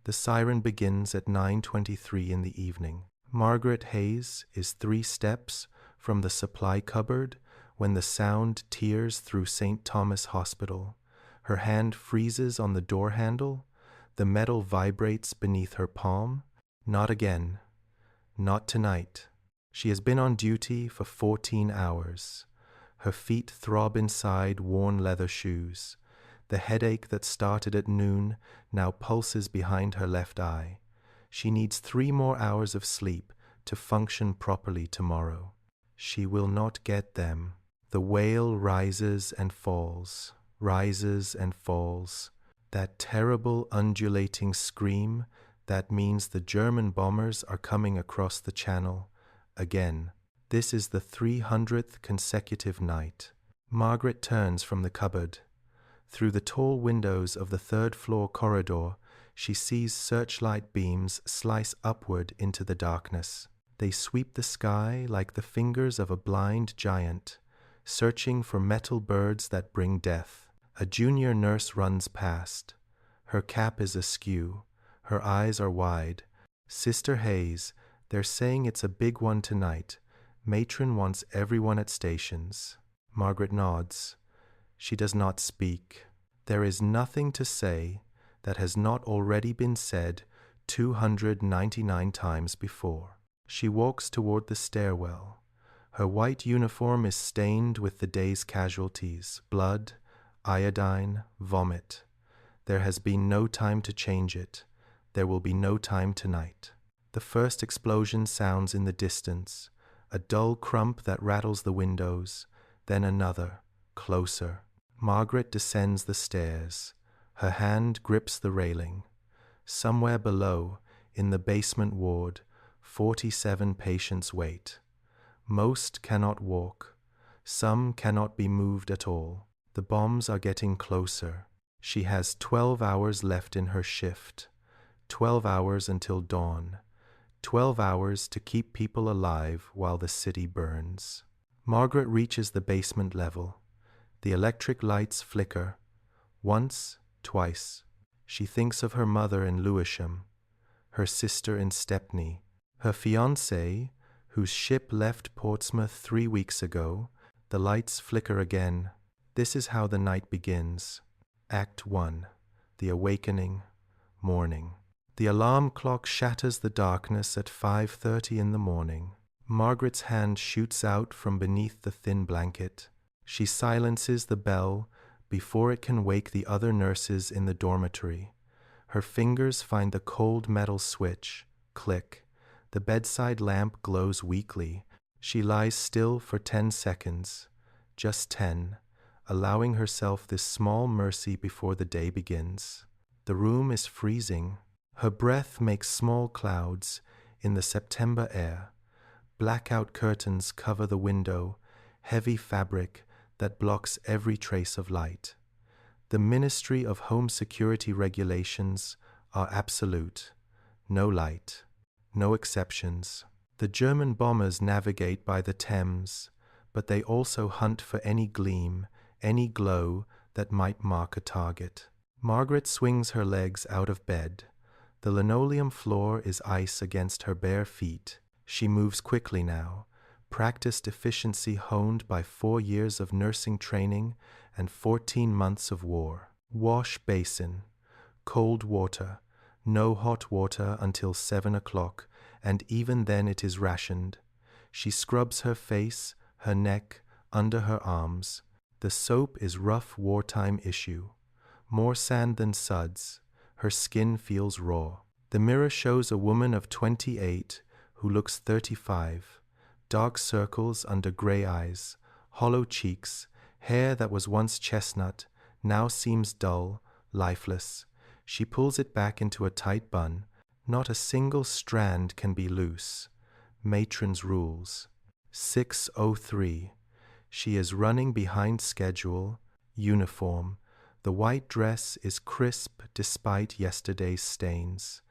The siren begins at 9:23 in the evening. Margaret Hayes is 3 steps from the supply cupboard when the sound tears through St. Thomas Hospital. Her hand freezes on the door handle. The metal vibrates beneath her palm. Not again. Not tonight. She has been on duty for 14 hours. Her feet throb inside worn leather shoes. The headache that started at noon now pulses behind her left eye. She needs 3 more hours of sleep to function properly tomorrow. She will not get them. The wail rises and falls, rises and falls. That terrible undulating scream that means the German bombers are coming across the channel. Again. This is the 300th consecutive night. Margaret turns from the cupboard. Through the tall windows of the 3rd-floor corridor, she sees searchlight beams slice upward into the darkness. They sweep the sky like the fingers of a blind giant, searching for metal birds that bring death. A junior nurse runs past. Her cap is askew. Her eyes are wide. Sister Hayes, they're saying it's a big one tonight. Matron wants everyone at stations. Margaret nods. She does not speak. There is nothing to say that has not already been said 299 times before. She walks toward the stairwell. Her white uniform is stained with the day's casualties, blood, iodine, vomit. There has been no time to change it. There will be no time tonight. The first explosion sounds in the distance, a dull crump that rattles the windows, then another, closer. Margaret descends the stairs. Her hand grips the railing. Somewhere below, in the basement ward, 47 patients wait. Most cannot walk. Some cannot be moved at all. The bombs are getting closer. She has 12 hours left in her shift. 12 hours until dawn. 12 hours to keep people alive while the city burns. Margaret reaches the basement level. The electric lights flicker. Once, twice. She thinks of her mother in Lewisham, her sister in Stepney, her fiancé, whose ship left Portsmouth 3 weeks ago. The lights flicker again. This is how the night begins. Act 1. The awakening. Morning. The alarm clock shatters the darkness at 5:30 in the morning. Margaret's hand shoots out from beneath the thin blanket. She silences the bell before it can wake the other nurses in the dormitory. Her fingers find the cold metal switch. Click. The bedside lamp glows weakly. She lies still for 10 seconds. Just 10, allowing herself this small mercy before the day begins. The room is freezing. Her breath makes small clouds in the September air. Blackout curtains cover the window, heavy fabric that blocks every trace of light. The Ministry of Home Security regulations are absolute. No light. No exceptions. The German bombers navigate by the Thames, but they also hunt for any gleam, any glow that might mark a target. Margaret swings her legs out of bed. The linoleum floor is ice against her bare feet. She moves quickly now, practiced efficiency honed by 4 years of nursing training and 14 months of war. Wash basin. Cold water. No hot water until 7 o'clock, and even then it is rationed. She scrubs her face, her neck, under her arms. The soap is rough wartime issue. More sand than suds. Her skin feels raw. The mirror shows a woman of 28 who looks 35. Dark circles under gray eyes, hollow cheeks, hair that was once chestnut, now seems dull, lifeless. She pulls it back into a tight bun. Not a single strand can be loose. Matron's rules. 6:03. She is running behind schedule. Uniform. The white dress is crisp despite yesterday's stains.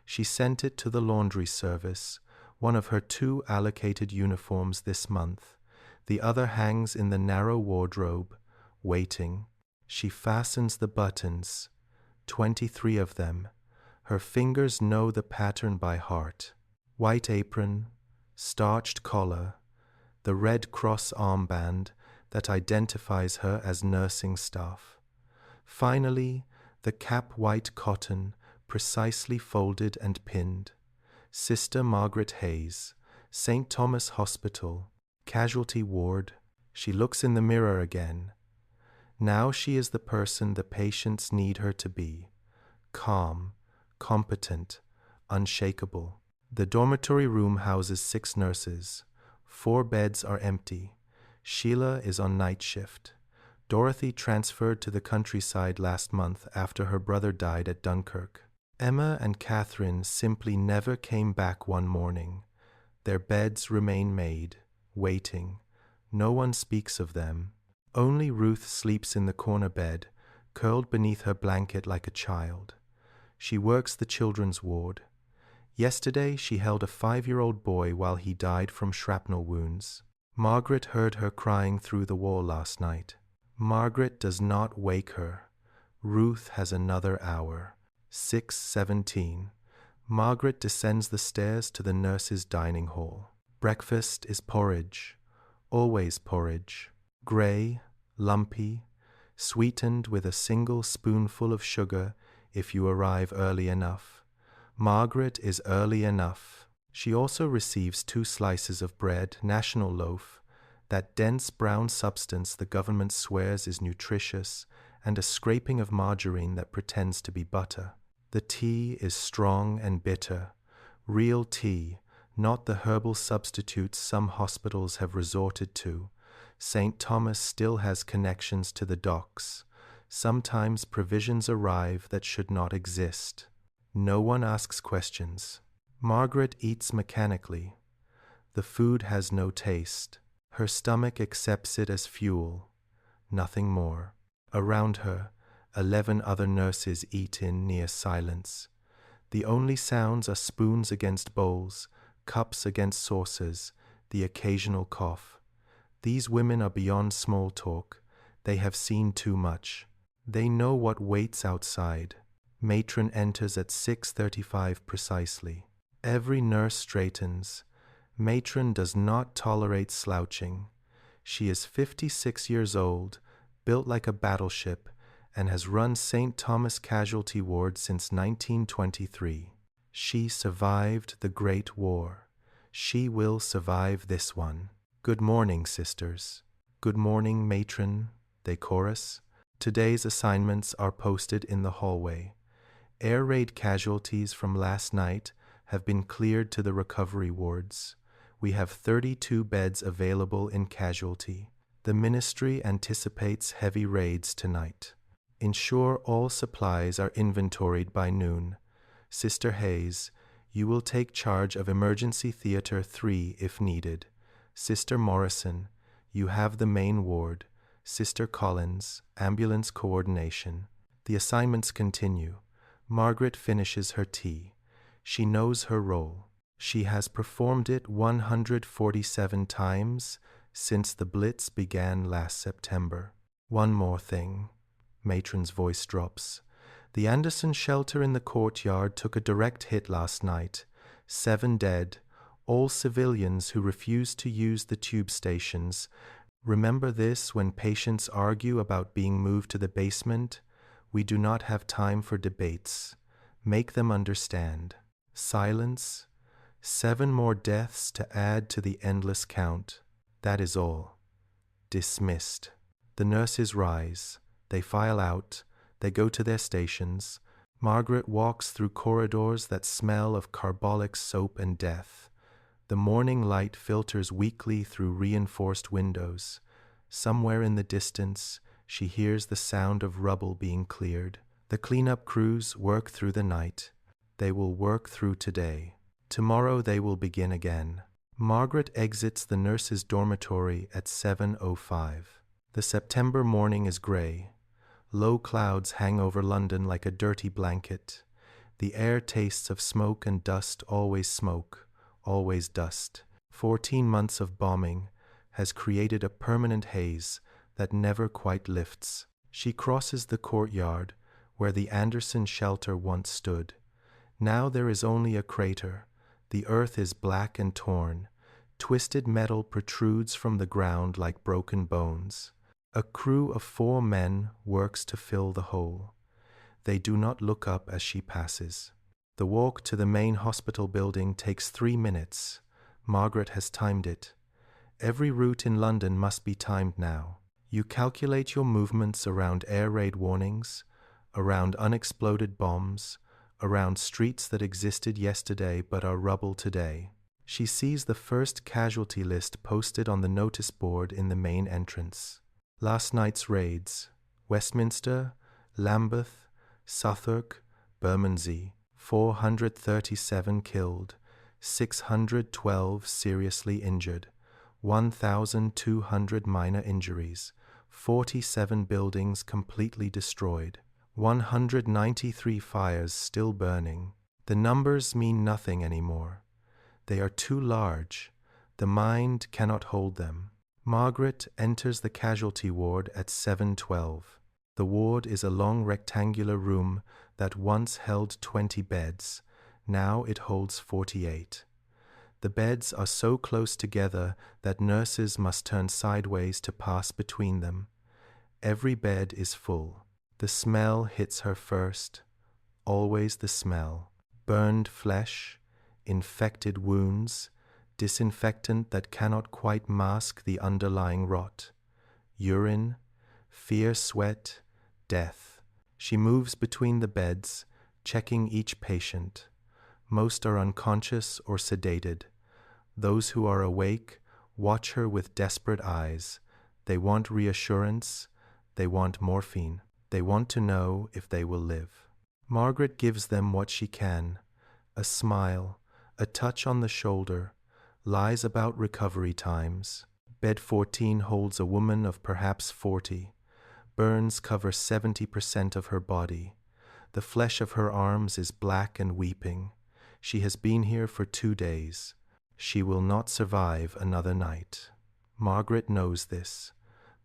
She sent it to the laundry service, one of her 2 allocated uniforms this month. The other hangs in the narrow wardrobe, waiting. She fastens the buttons, 23 of them. Her fingers know the pattern by heart. White apron, starched collar, the Red Cross armband that identifies her as nursing staff. Finally, the cap white cotton, precisely folded and pinned. Sister Margaret Hayes, St. Thomas Hospital, casualty ward. She looks in the mirror again. Now she is the person the patients need her to be. Calm, competent, unshakable. The dormitory room houses 6 nurses. 4 beds are empty. Sheila is on night shift. Dorothy transferred to the countryside last month after her brother died at Dunkirk. Emma and Catherine simply never came back one morning. Their beds remain made, waiting. No one speaks of them. Only Ruth sleeps in the corner bed, curled beneath her blanket like a child. She works the children's ward. Yesterday she held a 5-year-old boy while he died from shrapnel wounds. Margaret heard her crying through the wall last night. Margaret does not wake her. Ruth has another hour. 6:17. Margaret descends the stairs to the nurse's dining hall. Breakfast is porridge. Always porridge. Gray, lumpy, sweetened with a single spoonful of sugar if you arrive early enough. Margaret is early enough. She also receives 2 slices of bread, national loaf, that dense brown substance the government swears is nutritious, and a scraping of margarine that pretends to be butter. The tea is strong and bitter. Real tea, not the herbal substitutes some hospitals have resorted to. St. Thomas still has connections to the docks. Sometimes provisions arrive that should not exist. No one asks questions. Margaret eats mechanically. The food has no taste. Her stomach accepts it as fuel. Nothing more. Around her, 11 other nurses eat in near silence. The only sounds are spoons against bowls, cups against saucers, the occasional cough. These women are beyond small talk. They have seen too much. They know what waits outside. Matron enters at 6:35 precisely. Every nurse straightens. Matron does not tolerate slouching. She is 56 years old, built like a battleship, and has run St. Thomas Casualty Ward since 1923. She survived the Great War. She will survive this one. Good morning, sisters. Good morning, matron, they chorus. Today's assignments are posted in the hallway. Air raid casualties from last night have been cleared to the recovery wards. We have 32 beds available in casualty. The ministry anticipates heavy raids tonight. Ensure all supplies are inventoried by noon. Sister Hayes, you will take charge of Emergency Theater 3 if needed. Sister Morrison, you have the main ward. Sister Collins, ambulance coordination. The assignments continue. Margaret finishes her tea. She knows her role. She has performed it 147 times since the Blitz began last September. One more thing. Matron's voice drops. The Anderson shelter in the courtyard took a direct hit last night. 7 dead, all civilians who refused to use the tube stations. Remember this when patients argue about being moved to the basement. We do not have time for debates. Make them understand. Silence. 7 more deaths to add to the endless count. That is all. Dismissed. The nurses rise. They file out. They go to their stations. Margaret walks through corridors that smell of carbolic soap and death. The morning light filters weakly through reinforced windows. Somewhere in the distance, she hears the sound of rubble being cleared. The cleanup crews work through the night. They will work through today. Tomorrow they will begin again. Margaret exits the nurses' dormitory at 7:05. The September morning is gray. Low clouds hang over London like a dirty blanket. The air tastes of smoke and dust, always smoke, always dust. 14 months of bombing has created a permanent haze that never quite lifts. She crosses the courtyard where the Anderson shelter once stood. Now there is only a crater. The earth is black and torn. Twisted metal protrudes from the ground like broken bones. A crew of 4 men works to fill the hole. They do not look up as she passes. The walk to the main hospital building takes 3 minutes. Margaret has timed it. Every route in London must be timed now. You calculate your movements around air raid warnings, around unexploded bombs, around streets that existed yesterday but are rubble today. She sees the first casualty list posted on the notice board in the main entrance. Last night's raids: Westminster, Lambeth, Southwark, Bermondsey. 437 killed, 612 seriously injured, 1,200 minor injuries, 47 buildings completely destroyed, 193 fires still burning. The numbers mean nothing anymore. They are too large. The mind cannot hold them. Margaret enters the casualty ward at 7:12. The ward is a long rectangular room that once held 20 beds. Now it holds 48. The beds are so close together that nurses must turn sideways to pass between them. Every bed is full. The smell hits her first. Always the smell. Burned flesh, infected wounds, disinfectant that cannot quite mask the underlying rot. Urine, fierce sweat, death. She moves between the beds, checking each patient. Most are unconscious or sedated. Those who are awake watch her with desperate eyes. They want reassurance. They want morphine. They want to know if they will live. Margaret gives them what she can. A smile, a touch on the shoulder, lies about recovery times. Bed 14 holds a woman of perhaps 40. Burns cover 70% of her body. The flesh of her arms is black and weeping. She has been here for 2 days. She will not survive another night. Margaret knows this.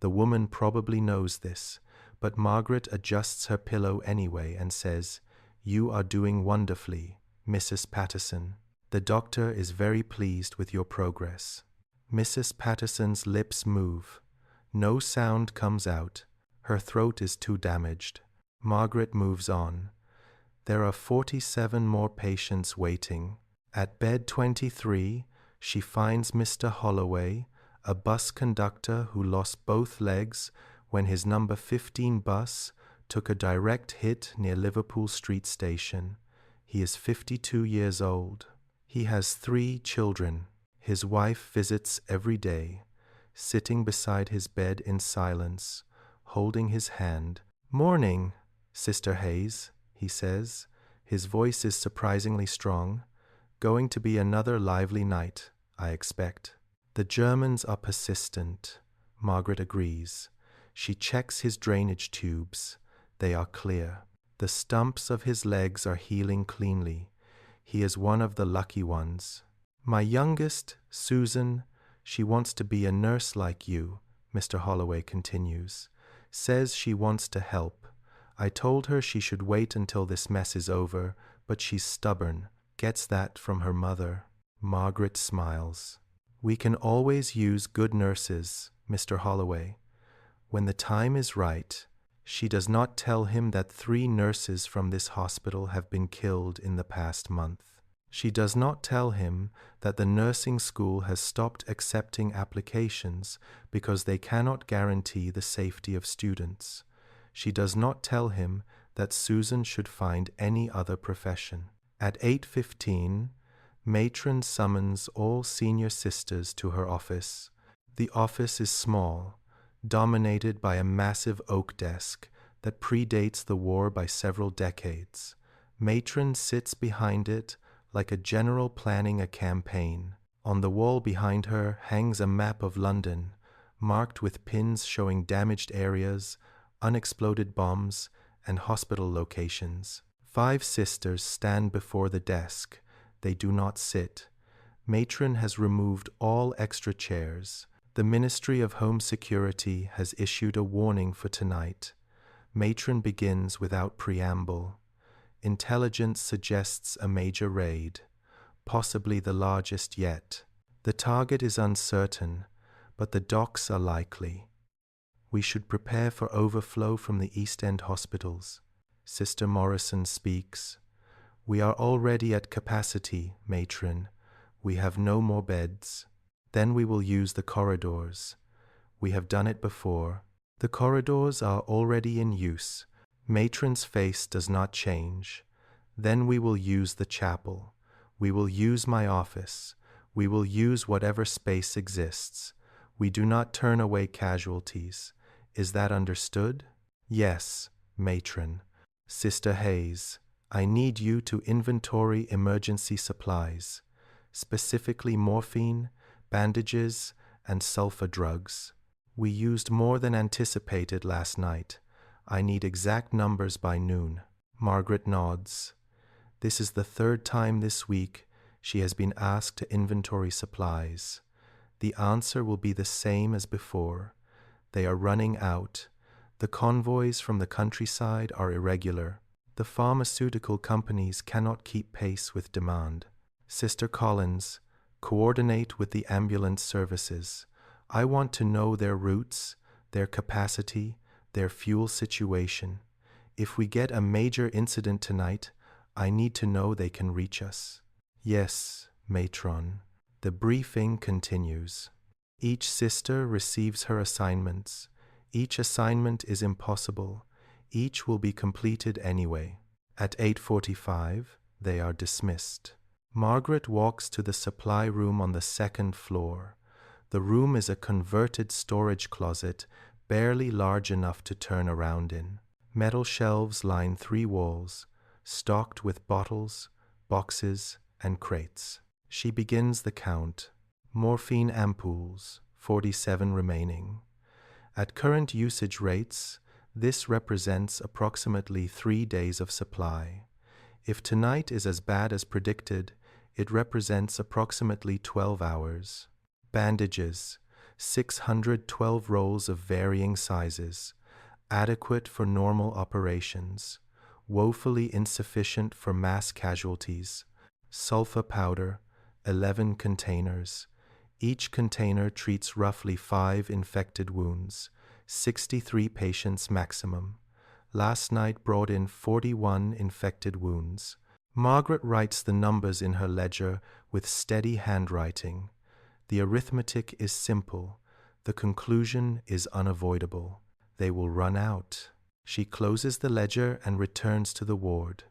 The woman probably knows this, but Margaret adjusts her pillow anyway and says, "You are doing wonderfully, Mrs. Patterson. The doctor is very pleased with your progress." Mrs. Patterson's lips move. No sound comes out. Her throat is too damaged. Margaret moves on. There are 47 more patients waiting. At bed 23, she finds Mr. Holloway, a bus conductor who lost both legs when his number 15 bus took a direct hit near Liverpool Street Station. He is 52 years old. He has 3 children. His wife visits every day, sitting beside his bed in silence, holding his hand. "Morning, Sister Hayes," he says. His voice is surprisingly strong. "Going to be another lively night, I expect." The Germans are persistent, Margaret agrees. She checks his drainage tubes. They are clear. The stumps of his legs are healing cleanly. He is one of the lucky ones. "My youngest, Susan, she wants to be a nurse like you," Mr. Holloway continues. "Says she wants to help. I told her she should wait until this mess is over, but she's stubborn. Gets that from her mother." Margaret smiles. "We can always use good nurses, Mr. Holloway. When the time is right." She does not tell him that 3 nurses from this hospital have been killed in the past month. She does not tell him that the nursing school has stopped accepting applications because they cannot guarantee the safety of students. She does not tell him that Susan should find any other profession. At 8:15, matron summons all senior sisters to her office. The office is small, dominated by a massive oak desk that predates the war by several decades. Matron sits behind it like a general planning a campaign. On the wall behind her hangs a map of London, marked with pins showing damaged areas, unexploded bombs, and hospital locations. 5 sisters stand before the desk. They do not sit. Matron has removed all extra chairs. The Ministry of Home Security has issued a warning for tonight. Matron begins without preamble. Intelligence suggests a major raid, possibly the largest yet. The target is uncertain, but the docks are likely. We should prepare for overflow from the East End hospitals. Sister Morrison speaks. We are already at capacity, matron. We have no more beds. Then we will use the corridors. We have done it before. The corridors are already in use. Matron's face does not change. Then we will use the chapel. We will use my office. We will use whatever space exists. We do not turn away casualties. Is that understood? Yes, matron. Sister Hayes, I need you to inventory emergency supplies, specifically morphine, bandages, and sulfur drugs. We used more than anticipated last night. I need exact numbers by noon. Margaret nods. This is the third time this week she has been asked to inventory supplies. The answer will be the same as before. They are running out. The convoys from the countryside are irregular. The pharmaceutical companies cannot keep pace with demand. Sister Collins, coordinate with the ambulance services. I want to know their routes, their capacity, their fuel situation. If we get a major incident tonight, I need to know they can reach us. Yes, matron. The briefing continues. Each sister receives her assignments. Each assignment is impossible. Each will be completed anyway. At 8:45, they are dismissed. Margaret walks to the supply room on the second floor. The room is a converted storage closet, barely large enough to turn around in. Metal shelves line 3 walls, stocked with bottles, boxes, and crates. She begins the count. Morphine ampoules, 47 remaining. At current usage rates, this represents approximately 3 days of supply. If tonight is as bad as predicted, it represents approximately 12 hours. Bandages, 612 rolls of varying sizes, adequate for normal operations, woefully insufficient for mass casualties. Sulfur powder, 11 containers. Each container treats roughly 5 infected wounds, 63 patients maximum. Last night brought in 41 infected wounds. Margaret writes the numbers in her ledger with steady handwriting. The arithmetic is simple. The conclusion is unavoidable. They will run out. She closes the ledger and returns to the ward.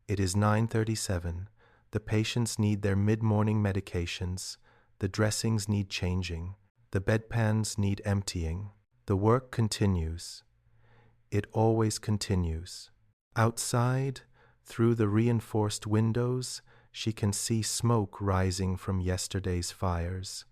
It is 9:37. The patients need their mid-morning medications. The dressings need changing. The bedpans need emptying. The work continues. It always continues. Outside, through the reinforced windows, she can see smoke rising from yesterday's fires.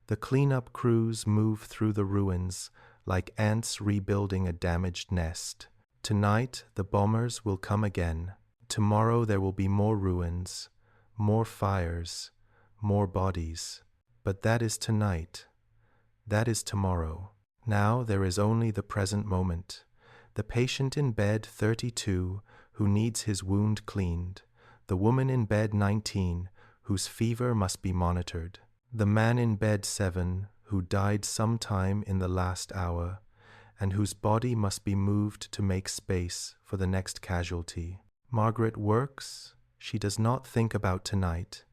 The cleanup crews move through the ruins like ants rebuilding a damaged nest. Tonight, the bombers will come again. Tomorrow there will be more ruins, more fires, more bodies. But that is tonight. That is tomorrow. Now there is only the present moment. The patient in bed 32 who needs his wound cleaned. The woman in bed 19 whose fever must be monitored. The man in bed 7 who died sometime in the last hour and whose body must be moved to make space for the next casualty. Margaret works. She does not think about tonight.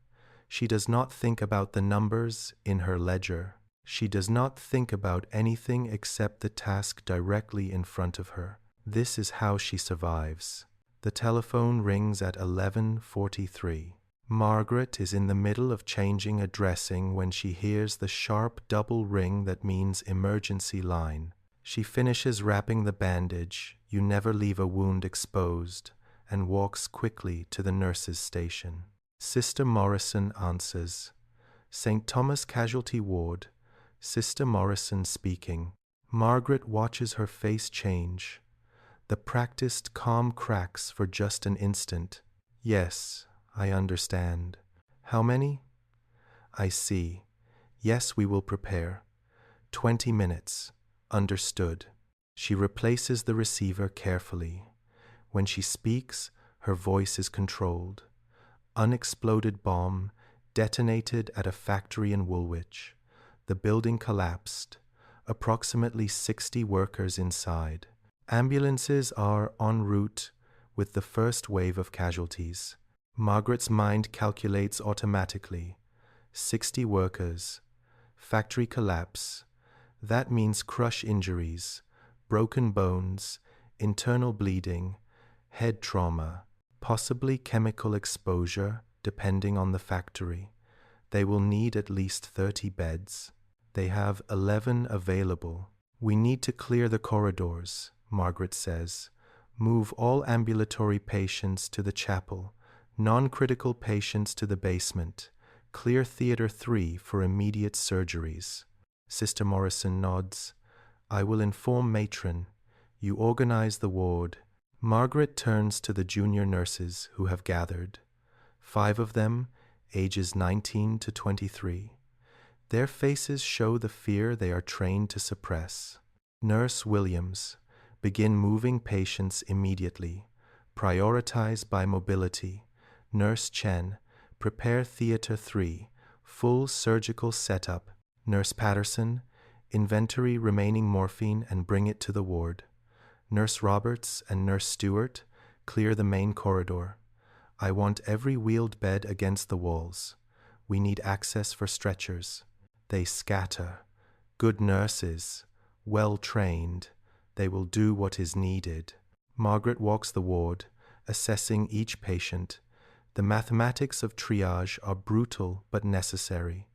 She does not think about the numbers in her ledger. She does not think about anything except the task directly in front of her. This is how she survives. The telephone rings at 11:43. Margaret is in the middle of changing a dressing when she hears the sharp double ring that means emergency line. She finishes wrapping the bandage, you never leave a wound exposed, and walks quickly to the nurse's station. Sister Morrison answers. St. Thomas Casualty Ward. Sister Morrison speaking. Margaret watches her face change. The practiced calm cracks for just an instant. Yes, I understand. How many? I see. Yes, we will prepare. 20 minutes. Understood. She replaces the receiver carefully. When she speaks, Her voice is controlled. Unexploded bomb detonated at a factory in Woolwich. The building collapsed. Approximately 60 workers inside. Ambulances are en route with the first wave of casualties. Margaret's mind calculates automatically. 60 workers. Factory collapse. That means crush injuries, broken bones, internal bleeding, head trauma, possibly chemical exposure, depending on the factory. They will need at least 30 beds. They have 11 available. We need to clear the corridors, Margaret says. Move all ambulatory patients to the chapel, non-critical patients to the basement. Clear Theatre 3 for immediate surgeries. Sister Morrison nods. I will inform matron. You organize the ward. Margaret turns to the junior nurses who have gathered. 5 of them, ages 19 to 23. Their faces show the fear they are trained to suppress. Nurse Williams, begin moving patients immediately. Prioritize by mobility. Nurse Chen, prepare Theatre 3, full surgical setup. Nurse Patterson, inventory remaining morphine and bring it to the ward. Nurse Roberts and Nurse Stewart, clear the main corridor. I want every wheeled bed against the walls. We need access for stretchers. They scatter. Good nurses, well trained. They will do what is needed. Margaret walks the ward, assessing each patient. The mathematics of triage are brutal but necessary.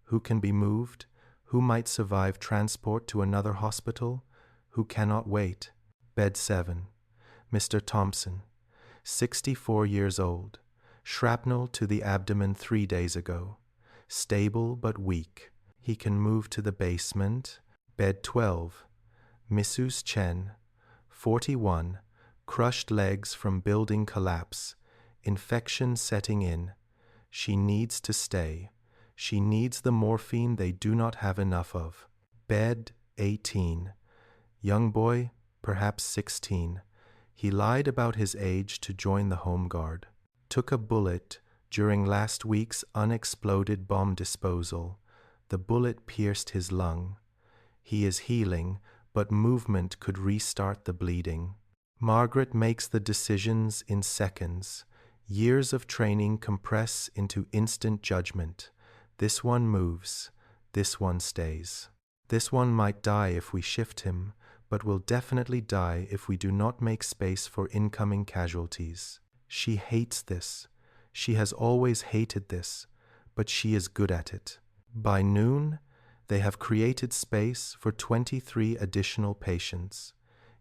Who can be moved? Who might survive transport to another hospital? Who cannot wait? Bed 7. Mr. Thompson, 64 years old. Shrapnel to the abdomen 3 days ago. Stable but weak. He can move to the basement. Bed 12. Mrs. Chen, 41. Crushed legs from building collapse. Infection setting in. She needs to stay. She needs the morphine they do not have enough of. Bed 18. Young boy, perhaps 16. He lied about his age to join the Home Guard. Took a bullet during last week's unexploded bomb disposal. The bullet pierced his lung. He is healing, but movement could restart the bleeding. Margaret makes the decisions in seconds. Years of training compress into instant judgment. This one moves. This one stays. This one might die if we shift him, but will definitely die if we do not make space for incoming casualties. She hates this. She has always hated this, but she is good at it. By noon, they have created space for 23 additional patients.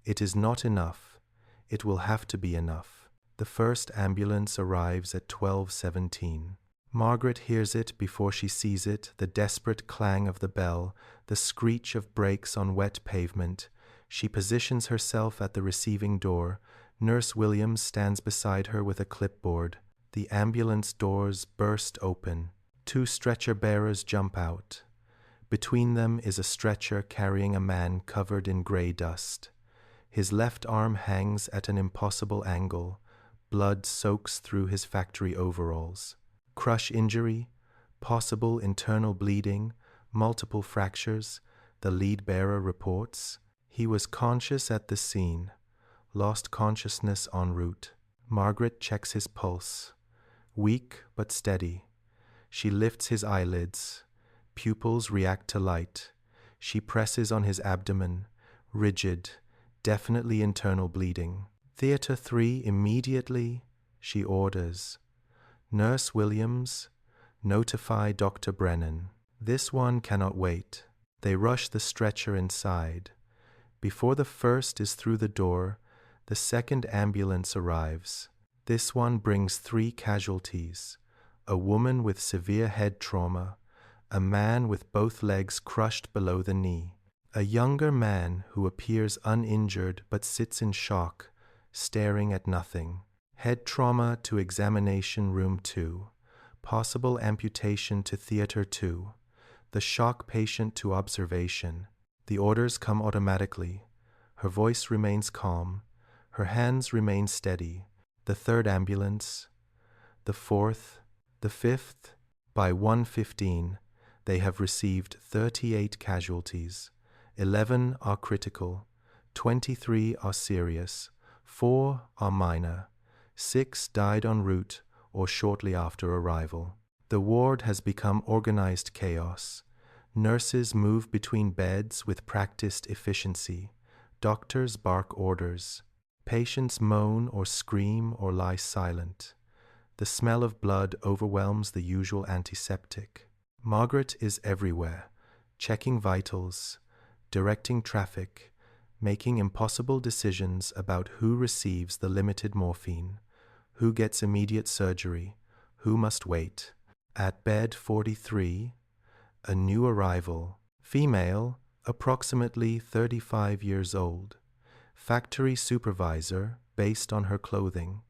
It is not enough. It will have to be enough. The first ambulance arrives at 12:17. Margaret hears it before she sees it, the desperate clang of the bell, the screech of brakes on wet pavement. She positions herself at the receiving door. Nurse Williams stands beside her with a clipboard. The ambulance doors burst open. 2 stretcher bearers jump out. Between them is a stretcher carrying a man covered in gray dust. His left arm hangs at an impossible angle. Blood soaks through his factory overalls. Crush injury, possible internal bleeding, multiple fractures, the lead bearer reports. He was conscious at the scene, lost consciousness en route. Margaret checks his pulse. Weak but steady. She lifts his eyelids. Pupils react to light. She presses on his abdomen, rigid, definitely internal bleeding. Theatre 3 immediately, she orders. Nurse Williams, notify Dr. Brennan. This one cannot wait. They rush the stretcher inside. Before the first is through the door, the second ambulance arrives. This one brings 3 casualties. A woman with severe head trauma, a man with both legs crushed below the knee, a younger man who appears uninjured but sits in shock, staring at nothing. Head trauma to examination room 2, possible amputation to theater 2, the shock patient to observation. The orders come automatically. Her voice remains calm. Her hands remain steady. the third ambulance, the fourth, the fifth. By 1:15, they have received 38 casualties. 11 are critical, 23 are serious, 4 are minor, 6 died en route or shortly after arrival. The ward has become organized chaos. Nurses move between beds with practiced efficiency. Doctors bark orders. Patients moan or scream or lie silent. The smell of blood overwhelms the usual antiseptic. Margaret is everywhere, checking vitals, directing traffic, making impossible decisions about who receives the limited morphine, who gets immediate surgery, who must wait. At bed 43, a new arrival, female, approximately 35 years old, factory supervisor based on her clothing.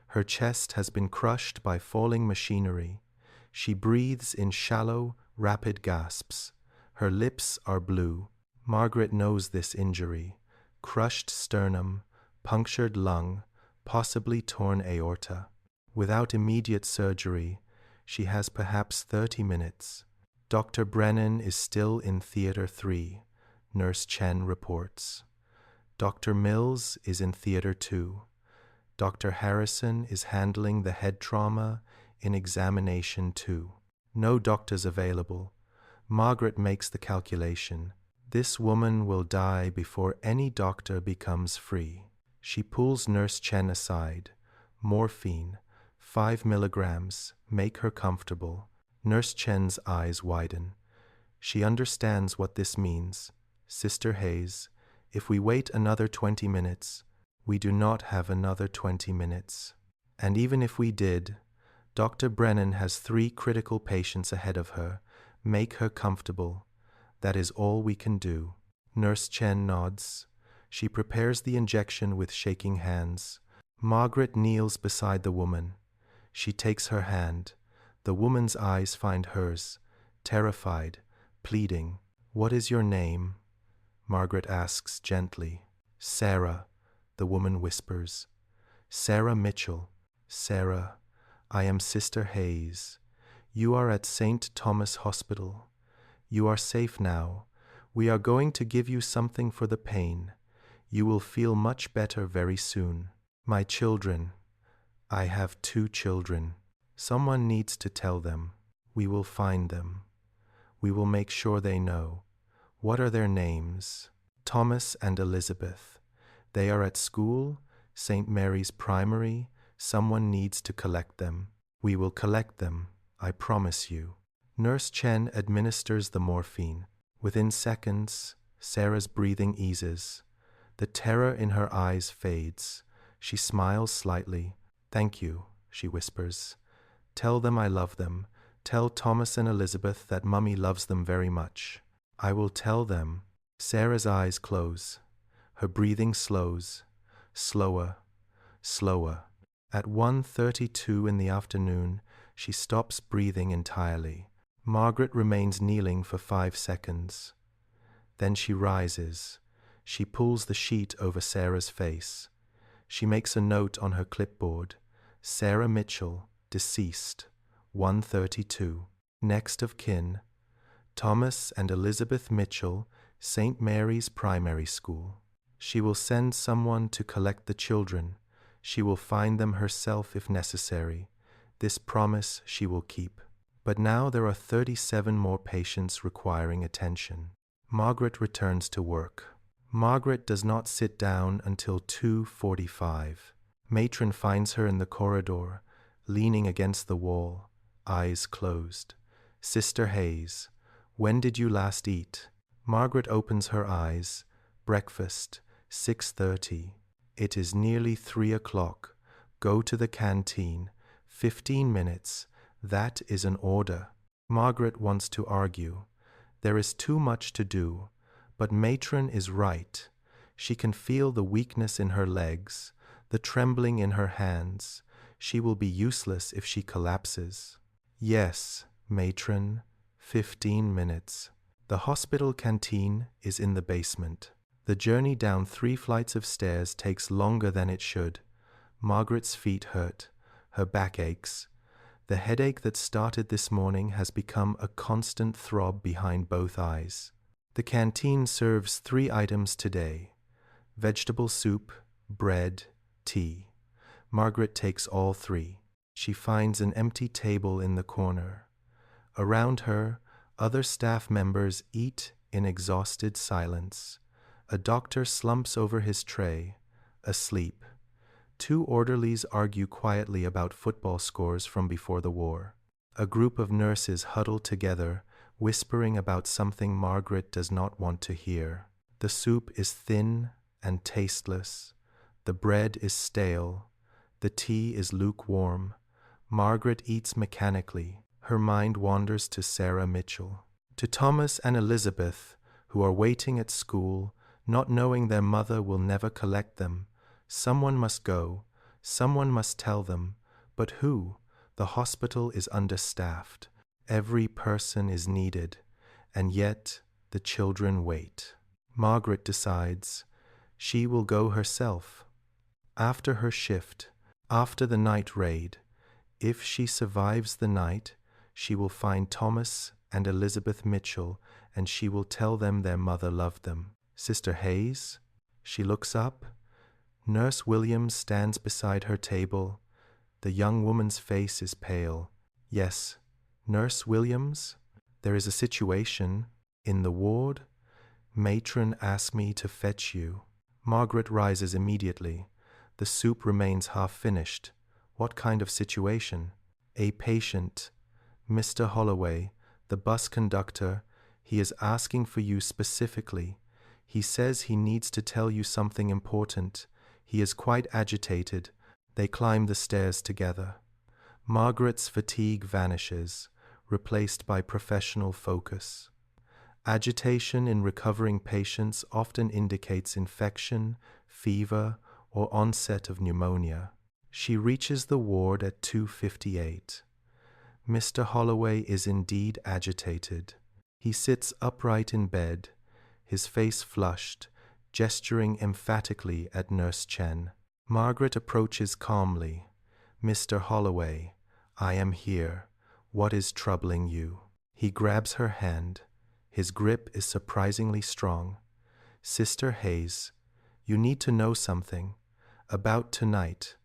Her chest has been crushed by falling machinery. She breathes in shallow, rapid gasps. Her lips are blue. Margaret knows this injury: crushed sternum, punctured lung, possibly torn aorta. Without immediate surgery, she has perhaps 30 minutes. Dr. Brennan is still in Theater 3, Nurse Chen reports. Dr. Mills is in Theater 2. Dr. Harrison is handling the head trauma in Examination 2. No doctors available. Margaret makes the calculation. This woman will die before any doctor becomes free. She pulls Nurse Chen aside. Morphine, 5 milligrams, make her comfortable. Nurse Chen's eyes widen. She understands what this means. Sister Hayes, if we wait another 20 minutes, we do not have another 20 minutes. And even if we did, Dr. Brennan has 3 critical patients ahead of her. Make her comfortable. That is all we can do. Nurse Chen nods. She prepares the injection with shaking hands. Margaret kneels beside the woman. She takes her hand. The woman's eyes find hers, terrified, pleading. "What is your name?" Margaret asks gently. "Sarah," the woman whispers. "Sarah Mitchell. Sarah, I am Sister Hayes. You are at St. Thomas Hospital. You are safe now. We are going to give you something for the pain. You will feel much better very soon. My children. I have 2 children. Someone needs to tell them. We will find them. We will make sure they know. What are their names?" Thomas and Elizabeth. They are at school, St. Mary's Primary. Someone needs to collect them. We will collect them, I promise you. Nurse Chen administers the morphine. Within seconds, Sarah's breathing eases. The terror in her eyes fades. She smiles slightly. "Thank you," she whispers. "Tell them I love them. Tell Thomas and Elizabeth that Mummy loves them very much." "I will tell them." Sarah's eyes close. Her breathing slows. Slower, slower. At 1:32 in the afternoon, she stops breathing entirely. Margaret remains kneeling for 5 seconds. Then she rises. She pulls the sheet over Sarah's face. She makes a note on her clipboard. Sarah Mitchell, deceased, 1:32. Next of kin, Thomas and Elizabeth Mitchell, St. Mary's Primary School. She will send someone to collect the children. She will find them herself if necessary. This promise she will keep. But now there are 37 more patients requiring attention. Margaret returns to work. Margaret does not sit down until 2:45. Matron finds her in the corridor, leaning against the wall, eyes closed. "Sister Hayes, when did you last eat?" Margaret opens her eyes. Breakfast, 6:30. It is nearly 3 o'clock. Go to the canteen. 15 minutes. That is an order. Margaret wants to argue. There is too much to do. But Matron is right. She can feel the weakness in her legs, the trembling in her hands. She will be useless if she collapses. "Yes, Matron, 15 minutes. The hospital canteen is in the basement. The journey down 3 flights of stairs takes longer than it should. Margaret's feet hurt. Her back aches. The headache that started this morning has become a constant throb behind both eyes. The canteen serves 3 items today: vegetable soup, bread, tea. Margaret takes all 3. She finds an empty table in the corner. Around her, other staff members eat in exhausted silence. A doctor slumps over his tray, asleep. 2 orderlies argue quietly about football scores from before the war. A group of nurses huddle together, whispering about something Margaret does not want to hear. The soup is thin and tasteless. The bread is stale. The tea is lukewarm. Margaret eats mechanically. Her mind wanders to Sarah Mitchell, to Thomas and Elizabeth, who are waiting at school, not knowing their mother will never collect them. Someone must go. Someone must tell them. But who? The hospital is understaffed. Every person is needed. And yet the children wait. Margaret decides she will go herself. After her shift, after the night raid, if she survives the night, she will find Thomas and Elizabeth Mitchell, and she will tell them their mother loved them. Sister Hayes? She looks up. Nurse Williams stands beside her table. The young woman's face is pale. Yes, Nurse Williams? There is a situation. In the ward? Matron asked me to fetch you. Margaret rises immediately. The soup remains half finished. What kind of situation? A patient. Mr. Holloway, the bus conductor, he is asking for you specifically. He says he needs to tell you something important. He is quite agitated. They climb the stairs together. Margaret's fatigue vanishes, replaced by professional focus. Agitation in recovering patients often indicates infection, fever, or onset of pneumonia. She reaches the ward at 2:58. Mr. Holloway is indeed agitated. He sits upright in bed, his face flushed, gesturing emphatically at Nurse Chen. Margaret approaches calmly. Mr. Holloway, I am here. What is troubling you? He grabs her hand. His grip is surprisingly strong. Sister Hayes, you need to know something. About tonight.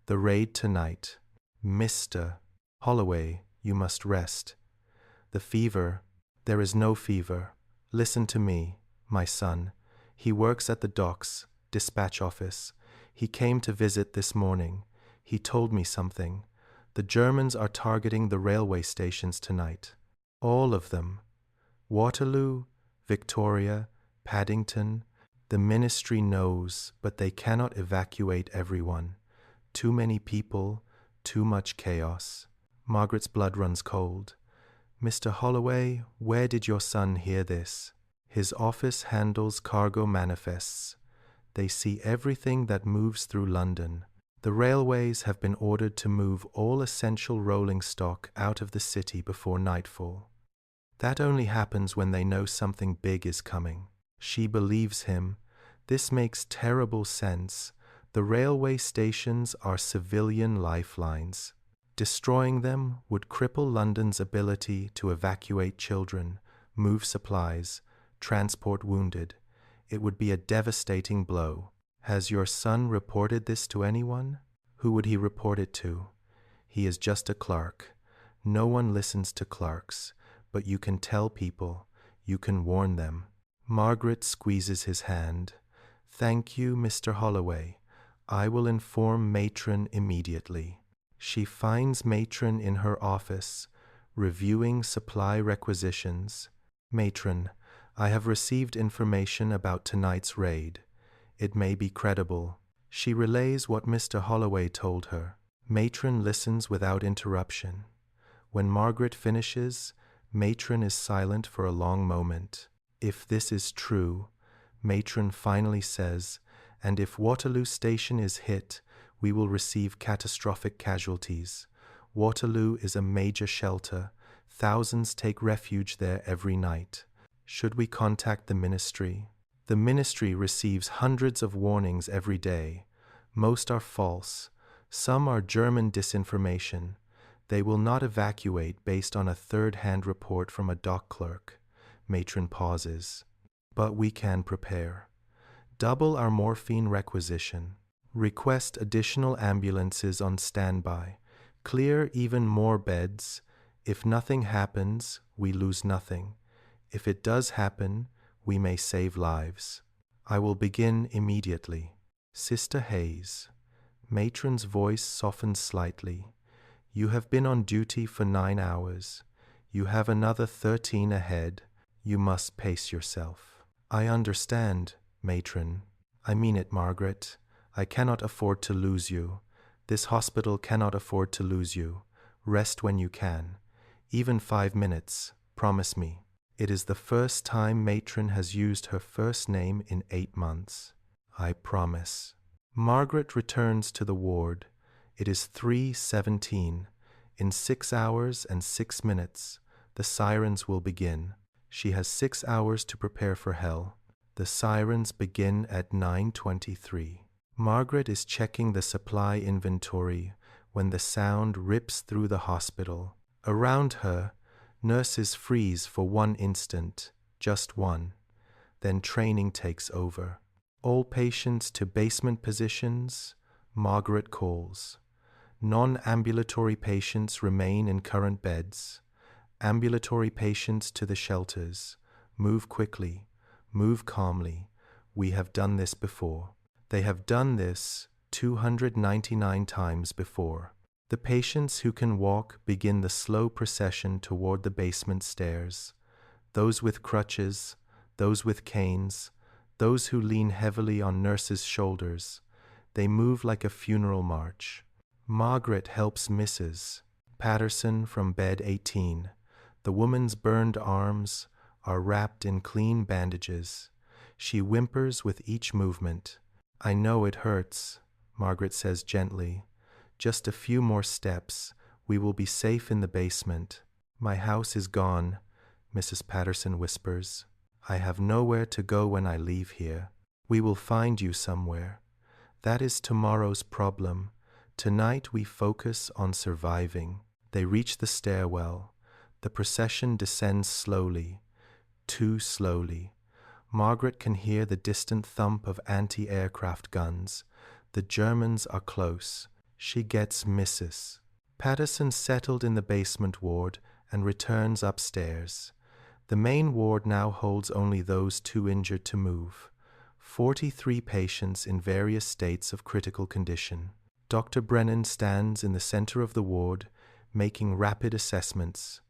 The raid tonight. Mr. Holloway, you must rest. The fever. There is no fever. Listen to me, my son. He works at the docks, dispatch office. He came to visit this morning. He told me something. The Germans are targeting the railway stations tonight. All of them. Waterloo, Victoria, Paddington. The ministry knows, but they cannot evacuate everyone. Too many people, too much chaos. Margaret's blood runs cold. Mr. Holloway, where did your son hear this? His office handles cargo manifests. They see everything that moves through London. The railways have been ordered to move all essential rolling stock out of the city before nightfall. That only happens when they know something big is coming. She believes him. This makes terrible sense. The railway stations are civilian lifelines. Destroying them would cripple London's ability to evacuate children, move supplies, transport wounded. It would be a devastating blow. Has your son reported this to anyone? Who would he report it to? He is just a clerk. No one listens to clerks, but you can tell people, you can warn them. Margaret squeezes his hand. Thank you, Mr. Holloway. I will inform Matron immediately. She finds Matron in her office, reviewing supply requisitions. Matron, I have received information about tonight's raid. It may be credible. She relays what Mr. Holloway told her. Matron listens without interruption. When Margaret finishes, Matron is silent for a long moment. If this is true, Matron finally says, and if Waterloo Station is hit, we will receive catastrophic casualties. Waterloo is a major shelter. Thousands take refuge there every night. Should we contact the ministry? The ministry receives hundreds of warnings every day. Most are false. Some are German disinformation. They will not evacuate based on a third-hand report from a dock clerk. Matron pauses. But we can prepare. Double our morphine requisition. Request additional ambulances on standby. Clear even more beds. If nothing happens, we lose nothing. If it does happen, we may save lives. I will begin immediately. Sister Hayes. Matron's voice softens slightly. You have been on duty for 9 hours. You have another 13 ahead. You must pace yourself. I understand, Matron. I mean it, Margaret. I cannot afford to lose you. This hospital cannot afford to lose you. Rest when you can. Even 5 minutes. Promise me. It is the first time Matron has used her first name in 8 months. I promise. Margaret returns to the ward. It is 3:17. In 6 hours and 6 minutes, the sirens will begin. She has 6 hours to prepare for hell. The sirens begin at 9:23. Margaret is checking the supply inventory when the sound rips through the hospital. Around her, nurses freeze for 1 instant, just one. Then training takes over. All patients to basement positions, Margaret calls. Non-ambulatory patients remain in current beds. Ambulatory patients to the shelters. Move quickly. Move calmly. We have done this before. They have done this 299 times before. The patients who can walk begin the slow procession toward the basement stairs. Those with crutches, those with canes, those who lean heavily on nurses' shoulders. They move like a funeral march. Margaret helps Mrs. Patterson from bed 18. The woman's burned arms are wrapped in clean bandages. She whimpers with each movement. I know it hurts, Margaret says gently. Just a few more steps. We will be safe in the basement. My house is gone, Mrs. Patterson whispers. I have nowhere to go when I leave here. We will find you somewhere. That is tomorrow's problem. Tonight we focus on surviving. They reach the stairwell. The procession descends slowly, too slowly. Margaret can hear the distant thump of anti-aircraft guns. The Germans are close. She gets Mrs. Patterson settled in the basement ward and returns upstairs. The main ward now holds only those too injured to move. 43 patients in various states of critical condition. Dr. Brennan stands in the center of the ward, making rapid assessments.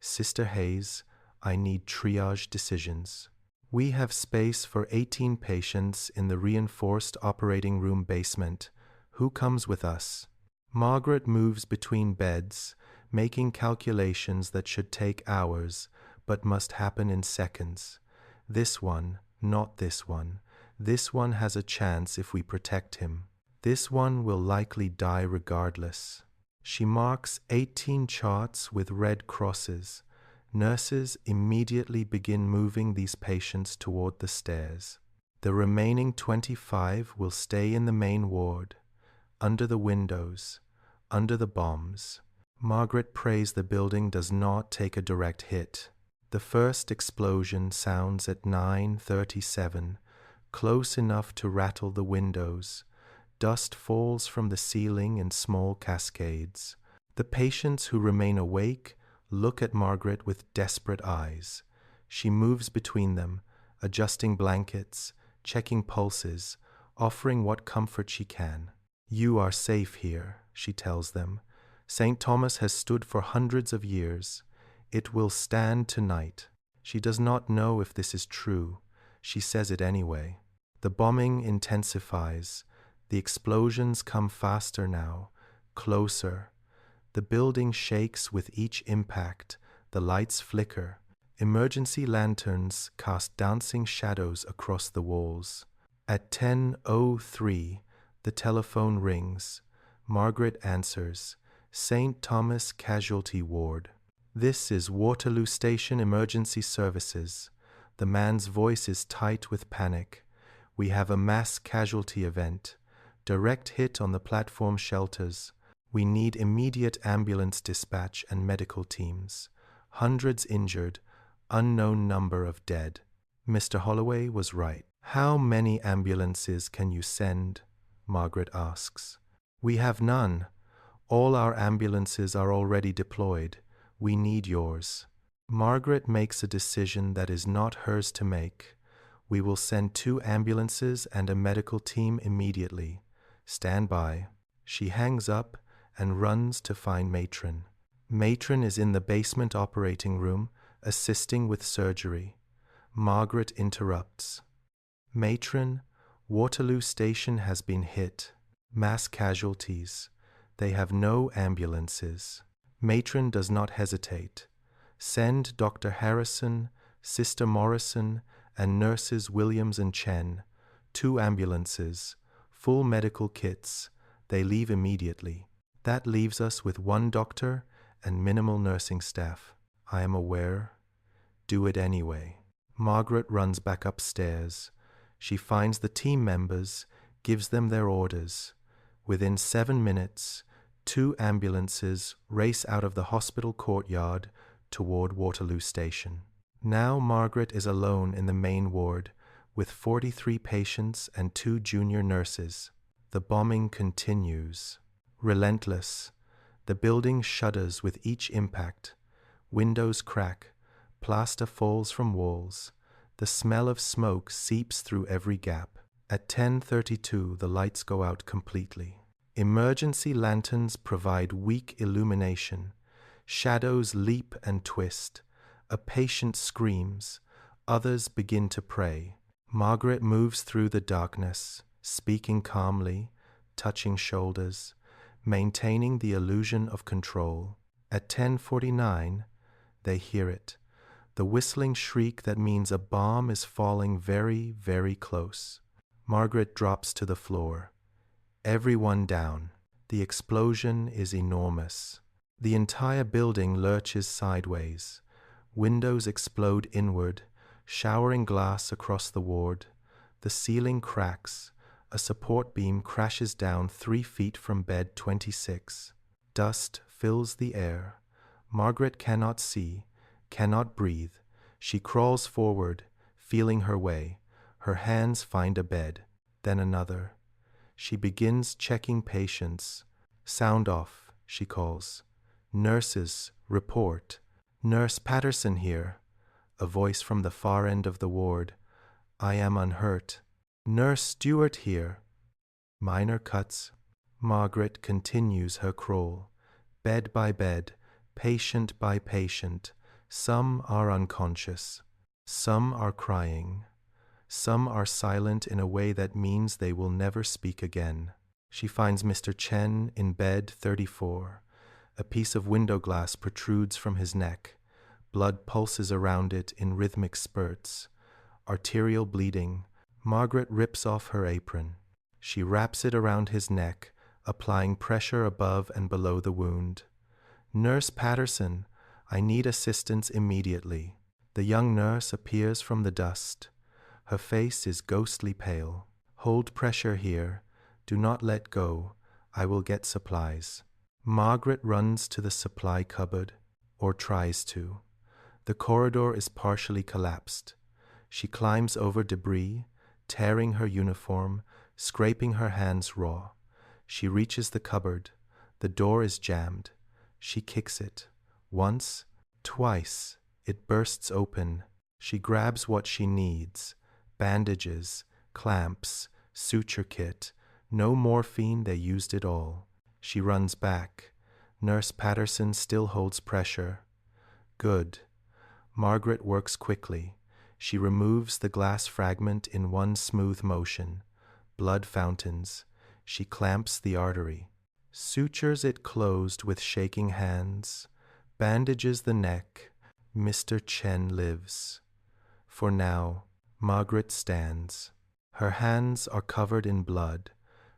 Sister Hayes, I need triage decisions. We have space for 18 patients in the reinforced operating room basement. Who comes with us? Margaret moves between beds, making calculations that should take hours, but must happen in seconds. This one, not this one. This one has a chance if we protect him. This one will likely die regardless. She marks 18 charts with red crosses. Nurses immediately begin moving these patients toward the stairs. The remaining 25 will stay in the main ward, under the windows, under the bombs. Margaret prays the building does not take a direct hit. The first explosion sounds at 9:37, close enough to rattle the windows. Dust falls from the ceiling in small cascades. The patients who remain awake look at Margaret with desperate eyes. She moves between them, adjusting blankets, checking pulses, offering what comfort she can. You are safe here, she tells them. St. Thomas has stood for hundreds of years. It will stand tonight. She does not know if this is true. She says it anyway. The bombing intensifies. The explosions come faster now, closer. The building shakes with each impact. The lights flicker. Emergency lanterns cast dancing shadows across the walls. At 10:03, the telephone rings. Margaret answers. St. Thomas Casualty Ward. This is Waterloo Station Emergency Services. The man's voice is tight with panic. We have a mass casualty event. Direct hit on the platform shelters. We need immediate ambulance dispatch and medical teams. Hundreds injured, unknown number of dead. Mr. Holloway was right. How many ambulances can you send? Margaret asks. We have none. All our ambulances are already deployed. We need yours. Margaret makes a decision that is not hers to make. We will send 2 ambulances and a medical team immediately. Stand by. She hangs up and runs to find Matron. Matron is in the basement operating room, assisting with surgery. Margaret interrupts. Matron, Waterloo Station has been hit. Mass casualties. They have no ambulances. Matron does not hesitate. Send Dr. Harrison, Sister Morrison, and nurses Williams and Chen. 2 ambulances. Full medical kits. They leave immediately. That leaves us with 1 doctor and minimal nursing staff. I am aware. Do it anyway. Margaret runs back upstairs. She finds the team members, gives them their orders. Within 7 minutes, 2 ambulances race out of the hospital courtyard toward Waterloo Station. Now Margaret is alone in the main ward with 43 patients and 2 junior nurses. The bombing continues. Relentless. The building shudders with each impact. Windows crack. Plaster falls from walls. The smell of smoke seeps through every gap. At 10:32, the lights go out completely. Emergency lanterns provide weak illumination. Shadows leap and twist. A patient screams. Others begin to pray. Margaret moves through the darkness, speaking calmly, touching shoulders, maintaining the illusion of control. At 10:49, they hear it. The whistling shriek that means a bomb is falling very, very close. Margaret drops to the floor. Everyone down. The explosion is enormous. The entire building lurches sideways. Windows explode inward, showering glass across the ward. The ceiling cracks. A support beam crashes down 3 feet from bed 26. Dust fills the air. Margaret cannot see, cannot breathe. She crawls forward, feeling her way. Her hands find a bed, then another. She begins checking patients. Sound off, she calls. Nurses, report. Nurse Patterson here. A voice from the far end of the ward. I am unhurt. Nurse Stewart here. Minor cuts. Margaret continues her crawl. Bed by bed, patient by patient. Some are unconscious. Some are crying. Some are silent in a way that means they will never speak again. She finds Mr. Chen in bed 34. A piece of window glass protrudes from his neck. Blood pulses around it in rhythmic spurts. Arterial bleeding. Margaret rips off her apron. She wraps it around his neck, applying pressure above and below the wound. Nurse Patterson, I need assistance immediately. The young nurse appears from the dust. Her face is ghostly pale. Hold pressure here. Do not let go. I will get supplies. Margaret runs to the supply cupboard, or tries to. The corridor is partially collapsed. She climbs over debris, tearing her uniform, scraping her hands raw. She reaches the cupboard. The door is jammed. She kicks it. Once, twice, it bursts open. She grabs what she needs. Bandages, clamps, suture kit. No morphine, they used it all. She runs back. Nurse Patterson still holds pressure. Good. Margaret works quickly. She removes the glass fragment in one smooth motion. Blood fountains. She clamps the artery. Sutures it closed with shaking hands. Bandages the neck. Mr. Chen lives. For now, Margaret stands. Her hands are covered in blood.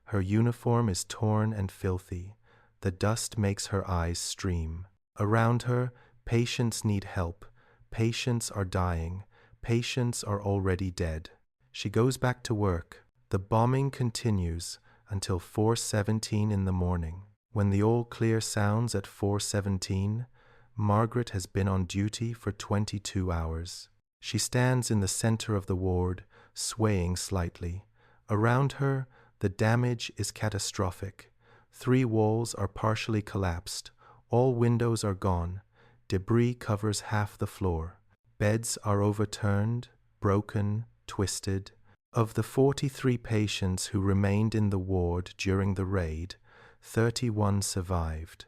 Her uniform is torn and filthy. The dust makes her eyes stream. Around her, patients need help. Patients are dying. Patients are already dead. She goes back to work. The bombing continues until 4:17 in the morning. When the all clear sounds at 4:17, Margaret has been on duty for 22 hours. She stands in the center of the ward, swaying slightly. Around her, the damage is catastrophic. 3 walls are partially collapsed. All windows are gone. Debris covers half the floor. Beds are overturned, broken, twisted. Of the 43 patients who remained in the ward during the raid, 31 survived.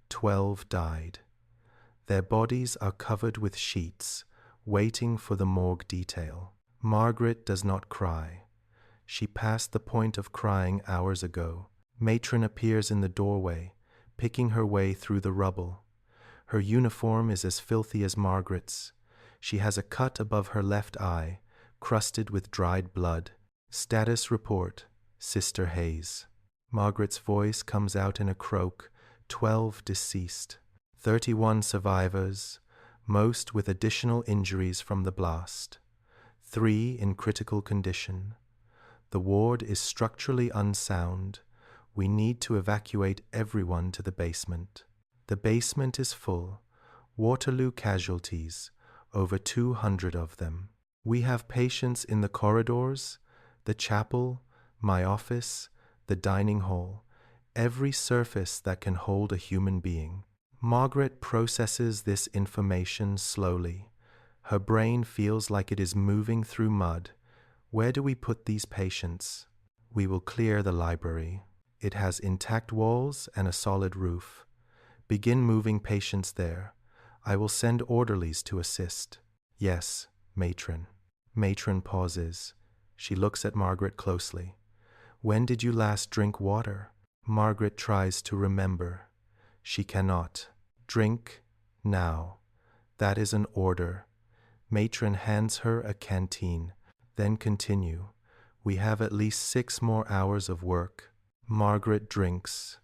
12 died. Their bodies are covered with sheets, waiting for the morgue detail. Margaret does not cry. She passed the point of crying hours ago. Matron appears in the doorway, picking her way through the rubble. Her uniform is as filthy as Margaret's. She has a cut above her left eye, crusted with dried blood. Status report, Sister Hayes. Margaret's voice comes out in a croak. 12 deceased. 31 survivors, most with additional injuries from the blast. 3 in critical condition. The ward is structurally unsound. We need to evacuate everyone to the basement. The basement is full. Waterloo casualties, over 200 of them. We have patients in the corridors, the chapel, my office, the dining hall, every surface that can hold a human being. Margaret processes this information slowly. Her brain feels like it is moving through mud. Where do we put these patients? We will clear the library. It has intact walls and a solid roof. Begin moving patients there. I will send orderlies to assist. Yes, matron. Matron pauses. She looks at Margaret closely. When did you last drink water? Margaret tries to remember. She cannot. Drink now. That is an order. Matron hands her a canteen. Then continue. We have at least 6 more hours of work. Margaret drinks.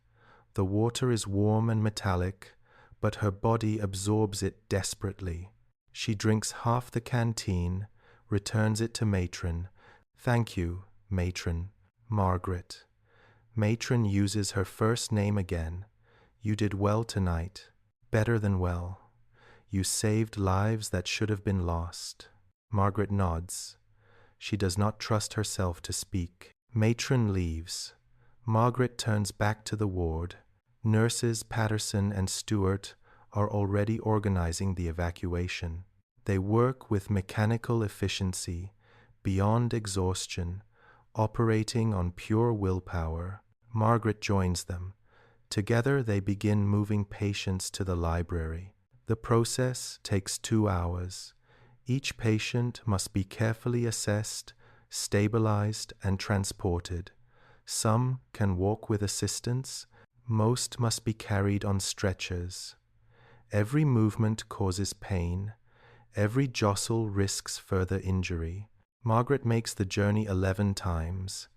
The water is warm and metallic, but her body absorbs it desperately. She drinks half the canteen, returns it to Matron. Thank you, Matron. Margaret. Matron uses her first name again. You did well tonight. Better than well. You saved lives that should have been lost. Margaret nods. She does not trust herself to speak. Matron leaves. Margaret turns back to the ward. Nurses Patterson and Stewart are already organizing the evacuation. They work with mechanical efficiency, beyond exhaustion, operating on pure willpower. Margaret joins them. Together they begin moving patients to the library. The process takes 2 hours. Each patient must be carefully assessed, stabilized, and transported. Some can walk with assistance. Most must be carried on stretchers. Every movement causes pain. Every jostle risks further injury. Margaret makes the journey 11 times.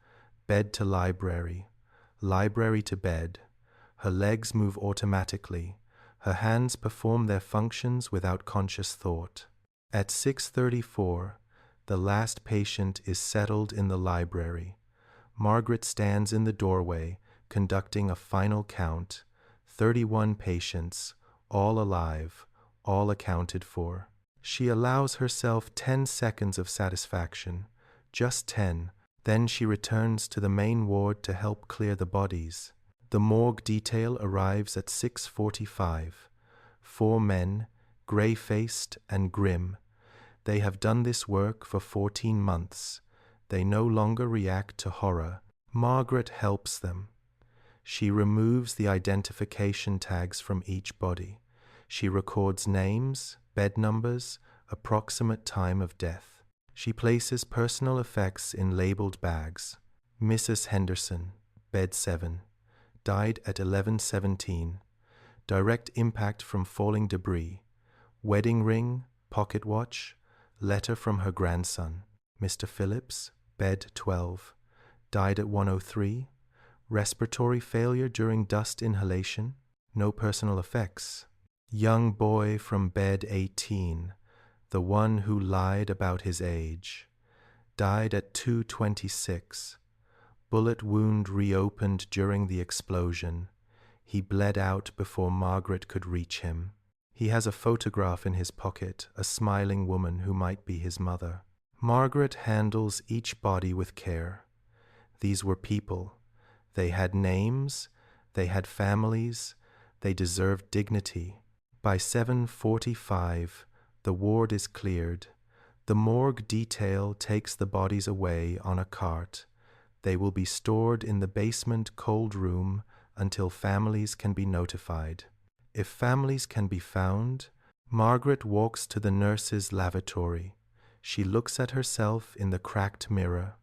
Bed to library. Library to bed. Her legs move automatically. Her hands perform their functions without conscious thought. At 6:34, the last patient is settled in the library. Margaret stands in the doorway, conducting a final count. 31 patients, all alive, all accounted for. She allows herself 10 seconds of satisfaction, just 10. Then she returns to the main ward to help clear the bodies. The morgue detail arrives at 6:45. 4 men, grey-faced and grim. They have done this work for 14 months. They no longer react to horror. Margaret helps them. She removes the identification tags from each body. She records names, bed numbers, approximate time of death. She places personal effects in labeled bags. Mrs. Henderson, bed 7, died at 11:17. Direct impact from falling debris. Wedding ring, pocket watch, letter from her grandson. Mr. Phillips, bed 12, died at 1:03. Respiratory failure during dust inhalation. No personal effects. Young boy from bed 18, the one who lied about his age, died at 2:26. bullet wound reopened during the explosion. He bled out before Margaret could reach him. He has a photograph in his pocket, a smiling woman who might be his mother. Margaret handles each body with care. These were people. They had names, they had families, they deserved dignity. By 7:45, the ward is cleared. The morgue detail takes the bodies away on a cart. They will be stored in the basement cold room until families can be notified. If families can be found, Margaret walks to the nurse's lavatory. She looks at herself in the cracked mirror.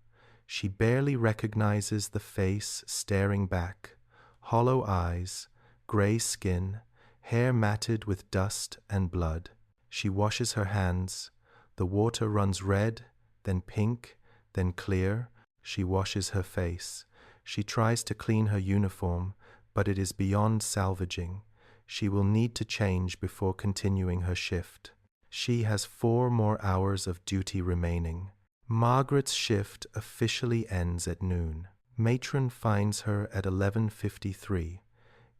She barely recognizes the face staring back. Hollow eyes, gray skin, hair matted with dust and blood. She washes her hands. The water runs red, then pink, then clear. She washes her face. She tries to clean her uniform, but it is beyond salvaging. She will need to change before continuing her shift. She has 4 more hours of duty remaining. Margaret's shift officially ends at noon. Matron finds her at 11:53,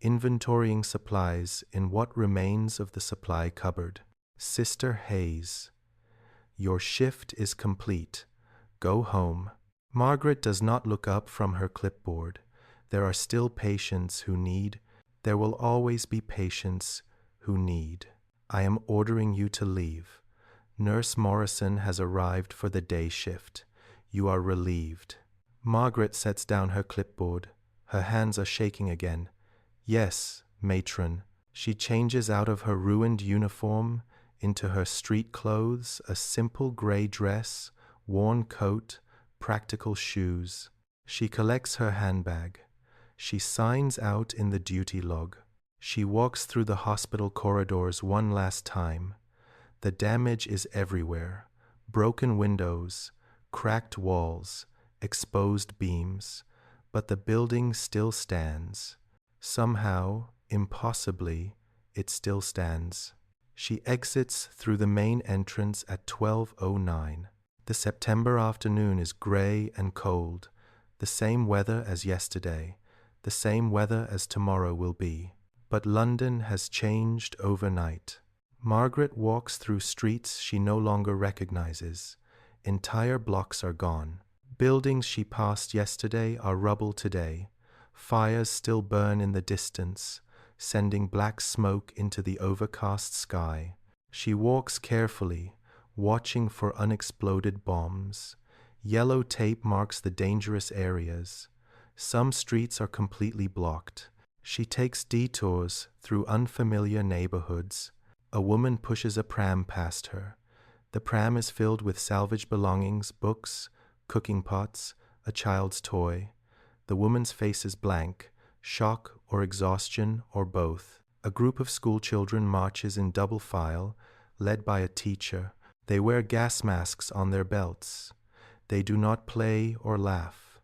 inventorying supplies in what remains of the supply cupboard. Sister Hayes, your shift is complete. Go home. Margaret does not look up from her clipboard. There are still patients who need. There will always be patients who need. I am ordering you to leave. Nurse Morrison has arrived for the day shift. You are relieved. Margaret sets down her clipboard. Her hands are shaking again. Yes, matron. She changes out of her ruined uniform into her street clothes, a simple gray dress, worn coat, practical shoes. She collects her handbag. She signs out in the duty log. She walks through the hospital corridors one last time. The damage is everywhere. Broken windows, cracked walls, exposed beams. But the building still stands. Somehow, impossibly, it still stands. She exits through the main entrance at 12:09. The September afternoon is gray and cold, the same weather as yesterday, the same weather as tomorrow will be. But London has changed overnight. Margaret walks through streets she no longer recognizes. Entire blocks are gone. Buildings she passed yesterday are rubble today. Fires still burn in the distance, sending black smoke into the overcast sky. She walks carefully, watching for unexploded bombs. Yellow tape marks the dangerous areas. Some streets are completely blocked. She takes detours through unfamiliar neighborhoods. A woman pushes a pram past her. The pram is filled with salvaged belongings, books, cooking pots, a child's toy. The woman's face is blank, shock or exhaustion or both. A group of school children marches in double file, led by a teacher. They wear gas masks on their belts. They do not play or laugh.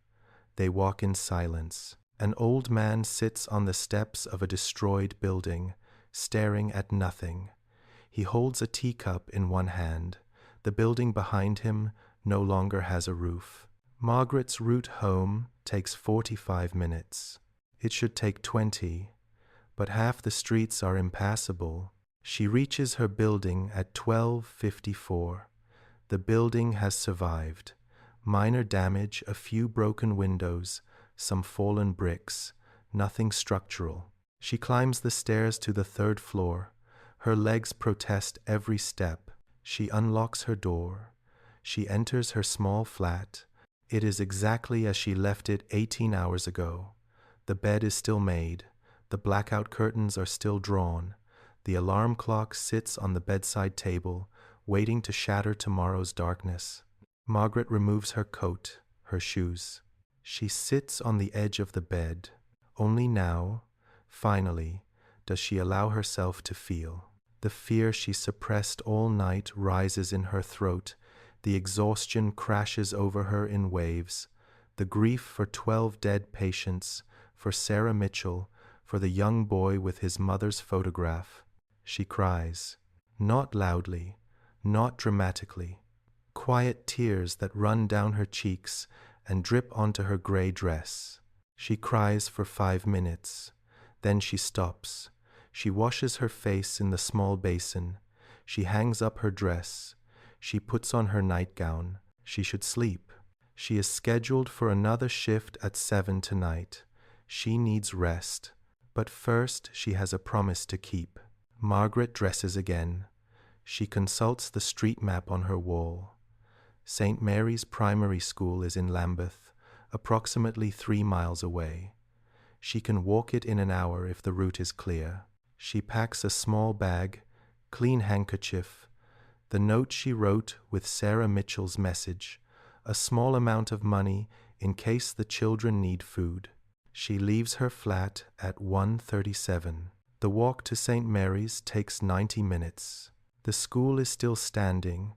They walk in silence. An old man sits on the steps of a destroyed building, staring at nothing. He holds a teacup in one hand. The building behind him no longer has a roof. Margaret's route home takes 45 minutes. It should take 20, but half the streets are impassable. She reaches her building at 12:54. The building has survived. Minor damage, a few broken windows, some fallen bricks, nothing structural. She climbs the stairs to the 3rd floor. Her legs protest every step. She unlocks her door. She enters her small flat. It is exactly as she left it 18 hours ago. The bed is still made. The blackout curtains are still drawn. The alarm clock sits on the bedside table, waiting to shatter tomorrow's darkness. Margaret removes her coat, her shoes. She sits on the edge of the bed. Only now, finally, does she allow herself to feel. The fear she suppressed all night rises in her throat. The exhaustion crashes over her in waves. The grief for 12 dead patients, for Sarah Mitchell, for the young boy with his mother's photograph. She cries, not loudly, not dramatically. Quiet tears that run down her cheeks and drip onto her gray dress. She cries for 5 minutes. Then she stops. She washes her face in the small basin. She hangs up her dress. She puts on her nightgown. She should sleep. She is scheduled for another shift at 7 tonight. She needs rest. But first she has a promise to keep. Margaret dresses again. She consults the street map on her wall. St. Mary's Primary School is in Lambeth, approximately 3 miles away. She can walk it in an hour if the route is clear. She packs a small bag, clean handkerchief, the note she wrote with Sarah Mitchell's message, a small amount of money in case the children need food. She leaves her flat at 1:37. The walk to St. Mary's takes 90 minutes. The school is still standing,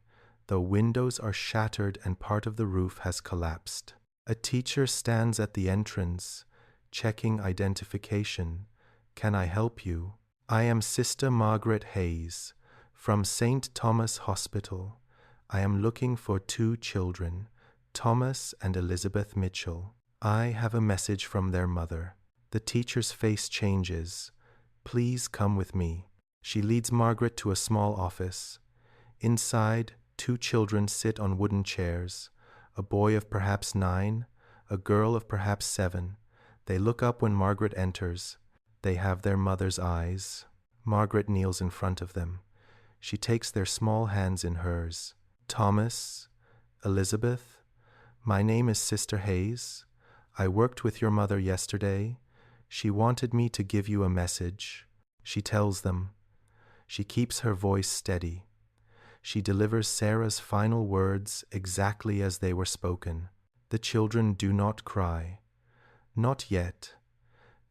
though windows are shattered and part of the roof has collapsed. A teacher stands at the entrance, checking identification. "Can I help you?" "I am Sister Margaret Hayes, from St. Thomas Hospital. I am looking for 2 children, Thomas and Elizabeth Mitchell. I have a message from their mother." The teacher's face changes. "Please come with me." She leads Margaret to a small office. Inside, 2 children sit on wooden chairs, a boy of perhaps 9, a girl of perhaps 7. They look up when Margaret enters. They have their mother's eyes. Margaret kneels in front of them. She takes their small hands in hers. "Thomas, Elizabeth, my name is Sister Hayes. I worked with your mother yesterday. She wanted me to give you a message." She tells them. She keeps her voice steady. She delivers Sarah's final words exactly as they were spoken. The children do not cry. Not yet.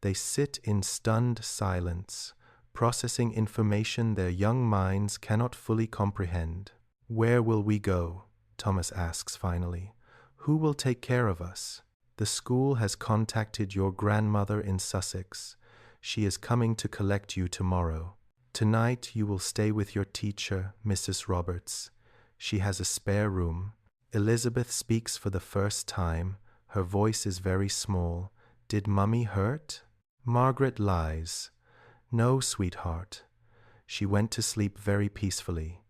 They sit in stunned silence, processing information their young minds cannot fully comprehend. "Where will we go?" Thomas asks finally. "Who will take care of us?" "The school has contacted your grandmother in Sussex. She is coming to collect you tomorrow. Tonight you will stay with your teacher, Mrs. Roberts. She has a spare room." Elizabeth speaks for the first time. Her voice is very small. "Did Mummy hurt?" Margaret lies. "No, sweetheart. She went to sleep very peacefully.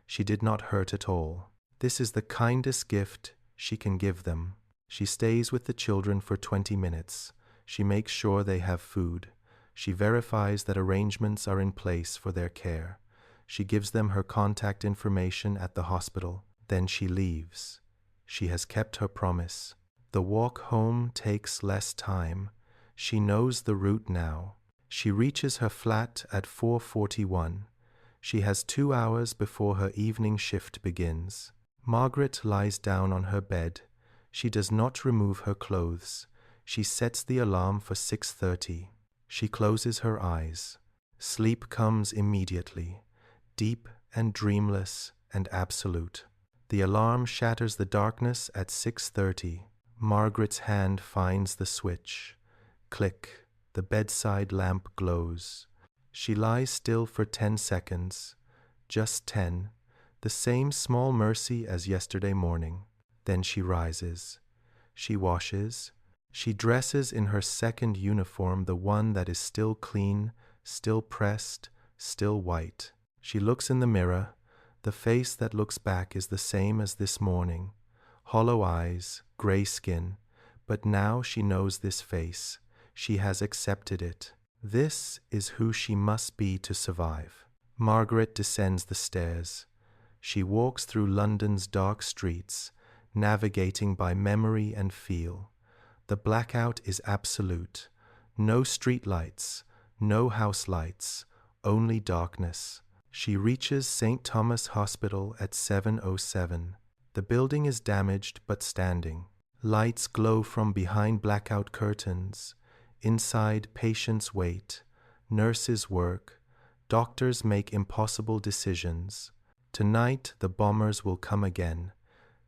She did not hurt at all. This is the kindest gift she can give them." She stays with the children for 20 minutes. She makes sure they have food. She verifies that arrangements are in place for their care. She gives them her contact information at the hospital. Then she leaves. She has kept her promise. The walk home takes less time. She knows the route now. She reaches her flat at 4:41. She has 2 hours before her evening shift begins. Margaret lies down on her bed. She does not remove her clothes. She sets the alarm for 6:30. She closes her eyes. Sleep comes immediately, deep and dreamless and absolute. The alarm shatters the darkness at 6:30. Margaret's hand finds the switch. Click. The bedside lamp glows. She lies still for 10 seconds. Just 10. The same small mercy as yesterday morning. Then she rises. She washes. She dresses in her second uniform, the one that is still clean, still pressed, still white. She looks in the mirror. The face that looks back is the same as this morning. Hollow eyes, gray skin. But now she knows this face. She has accepted it. This is who she must be to survive. Margaret descends the stairs. She walks through London's dark streets, navigating by memory and feel. The blackout is absolute. No street lights, no house lights, only darkness. She reaches St. Thomas Hospital at 7:07. The building is damaged but standing. Lights glow from behind blackout curtains. Inside, patients wait. Nurses work. Doctors make impossible decisions. Tonight, the bombers will come again.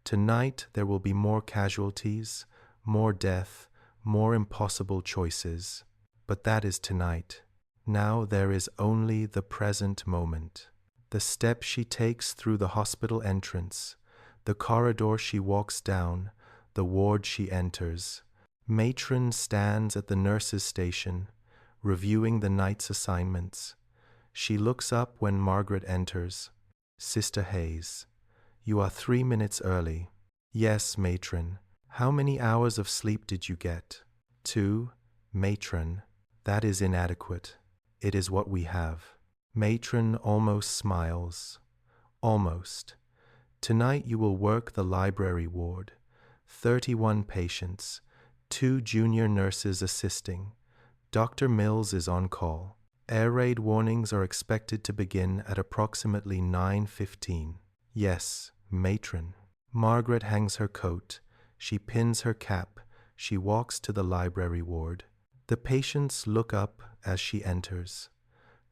Tonight, there will be more casualties, more death, more impossible choices. But that is tonight. Now there is only the present moment. The step she takes through the hospital entrance, the corridor she walks down, the ward she enters. Matron stands at the nurse's station, reviewing the night's assignments. She looks up when Margaret enters. Sister Hayes, you are 3 minutes early. Yes, matron. How many hours of sleep did you get? 2. Matron, that is inadequate. It is what we have. Matron almost smiles. Almost. Tonight you will work the library ward. 31 patients, 2 junior nurses assisting. Dr. Mills is on call. Air raid warnings are expected to begin at approximately 9:15. Yes, matron. Margaret hangs her coat. She pins her cap. She walks to the library ward. The patients look up as she enters.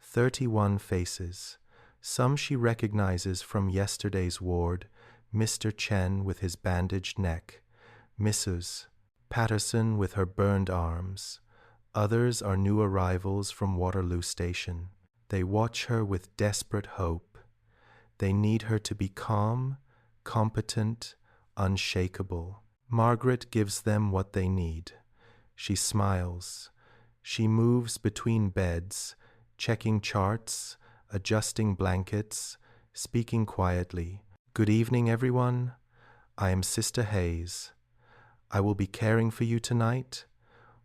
31 faces. Some she recognizes from yesterday's ward, Mr. Chen with his bandaged neck, Mrs. Patterson with her burned arms. Others are new arrivals from Waterloo Station. They watch her with desperate hope. They need her to be calm, competent, unshakable. Margaret gives them what they need. She smiles. She moves between beds, checking charts, adjusting blankets, speaking quietly. Good evening, everyone. I am Sister Hayes. I will be caring for you tonight.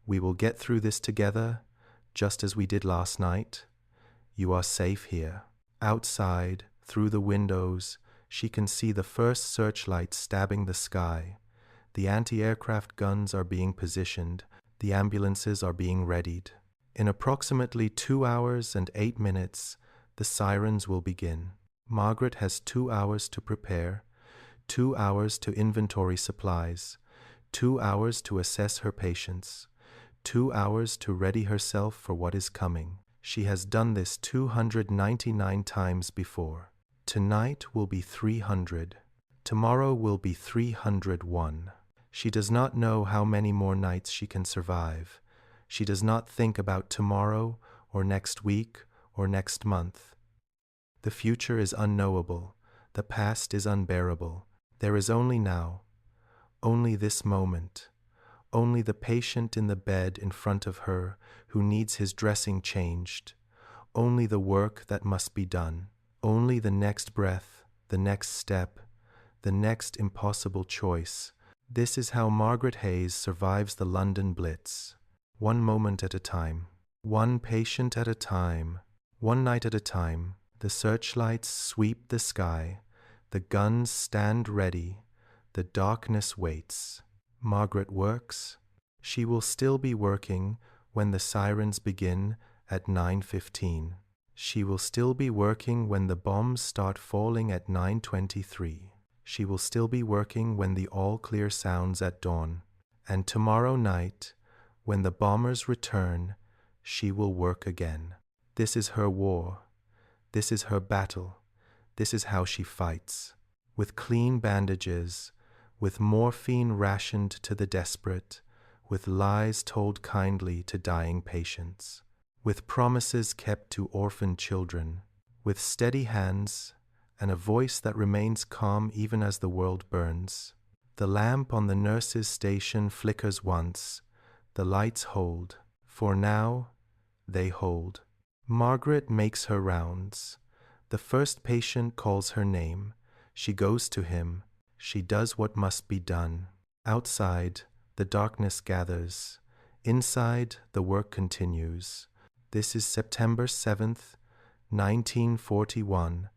We will get through this together, just as we did last night. You are safe here. Outside, through the windows, she can see the first searchlights stabbing the sky. The anti-aircraft guns are being positioned. The ambulances are being readied. In approximately 2 hours and 8 minutes, the sirens will begin. Margaret has 2 hours to prepare, 2 hours to inventory supplies, 2 hours to assess her patients, 2 hours to ready herself for what is coming. She has done this 299 times before. Tonight will be 300. Tomorrow will be 301. She does not know how many more nights she can survive. She does not think about tomorrow or next week or next month. The future is unknowable. The past is unbearable. There is only now, only this moment, only the patient in the bed in front of her who needs his dressing changed, only the work that must be done, only the next breath, the next step, the next impossible choice. This is how Margaret Hayes survives the London Blitz. One moment at a time, one patient at a time, one night at a time. The searchlights sweep the sky, the guns stand ready, the darkness waits. Margaret works. She will still be working when the sirens begin at 9:15. She will still be working when the bombs start falling at 9:23. She will still be working when the all-clear sounds at dawn. And tomorrow night, when the bombers return, she will work again. This is her war. This is her battle. This is how she fights. With clean bandages, with morphine rationed to the desperate, with lies told kindly to dying patients, with promises kept to orphaned children, with steady hands and a voice that remains calm even as the world burns. The lamp on the nurse's station flickers once. The lights hold. For now, they hold. Margaret makes her rounds. The first patient calls her name. She goes to him. She does what must be done. Outside, the darkness gathers. Inside, the work continues. This is September 7th, 1941,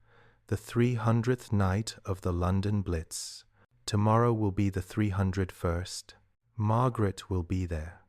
the 300th night of the London Blitz. Tomorrow will be the 301st. Margaret will be there.